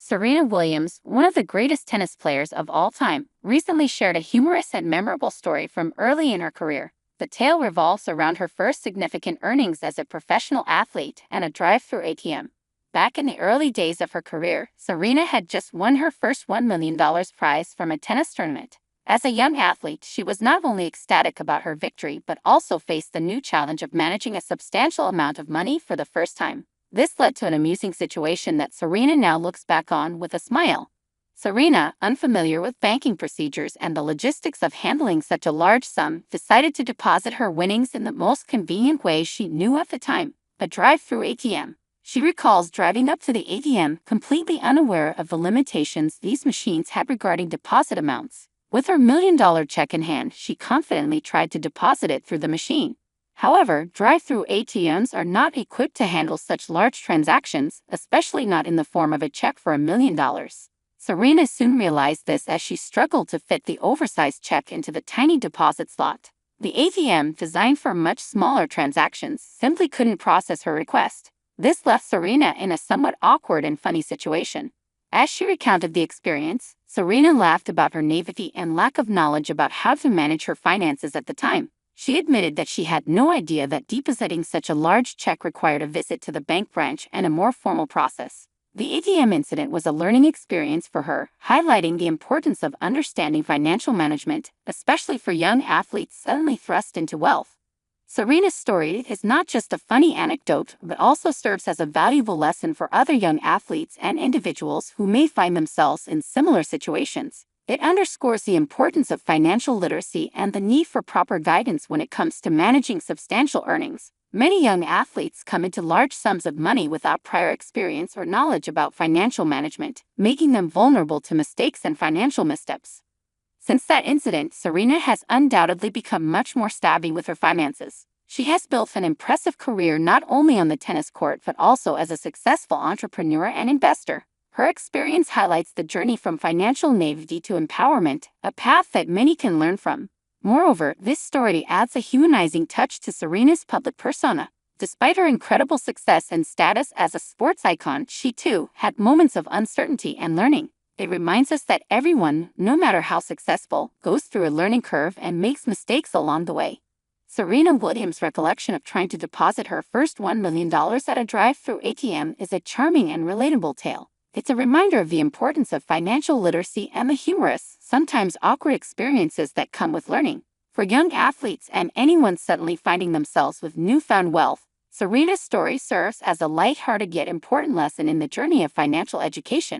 Serena Williams, one of the greatest tennis players of all time, recently shared a humorous and memorable story from early in her career. The tale revolves around her first significant earnings as a professional athlete and a drive-thru ATM. Back in the early days of her career, Serena had just won her first $1 million prize from a tennis tournament. As a young athlete, she was not only ecstatic about her victory but also faced the new challenge of managing a substantial amount of money for the first time. This led to an amusing situation that Serena now looks back on with a smile. Serena, unfamiliar with banking procedures and the logistics of handling such a large sum, decided to deposit her winnings in the most convenient way she knew at the time, a drive-thru ATM. She recalls driving up to the ATM, completely unaware of the limitations these machines had regarding deposit amounts. With her $1 million check in hand, she confidently tried to deposit it through the machine. However, drive-thru ATMs are not equipped to handle such large transactions, especially not in the form of a check for $1 million. Serena soon realized this as she struggled to fit the oversized check into the tiny deposit slot. The ATM, designed for much smaller transactions, simply couldn't process her request. This left Serena in a somewhat awkward and funny situation. As she recounted the experience, Serena laughed about her naivety and lack of knowledge about how to manage her finances at the time. She admitted that she had no idea that depositing such a large check required a visit to the bank branch and a more formal process. The ATM incident was a learning experience for her, highlighting the importance of understanding financial management, especially for young athletes suddenly thrust into wealth. Serena's story is not just a funny anecdote, but also serves as a valuable lesson for other young athletes and individuals who may find themselves in similar situations. It underscores the importance of financial literacy and the need for proper guidance when it comes to managing substantial earnings. Many young athletes come into large sums of money without prior experience or knowledge about financial management, making them vulnerable to mistakes and financial missteps. Since that incident, Serena has undoubtedly become much more savvy with her finances. She has built an impressive career not only on the tennis court but also as a successful entrepreneur and investor. Her experience highlights the journey from financial naivety to empowerment, a path that many can learn from. Moreover, this story adds a humanizing touch to Serena's public persona. Despite her incredible success and status as a sports icon, she too had moments of uncertainty and learning. It reminds us that everyone, no matter how successful, goes through a learning curve and makes mistakes along the way. Serena Williams' recollection of trying to deposit her first $1 million at a drive-thru ATM is a charming and relatable tale. It's a reminder of the importance of financial literacy and the humorous, sometimes awkward experiences that come with learning. For young athletes and anyone suddenly finding themselves with newfound wealth, Serena's story serves as a lighthearted yet important lesson in the journey of financial education.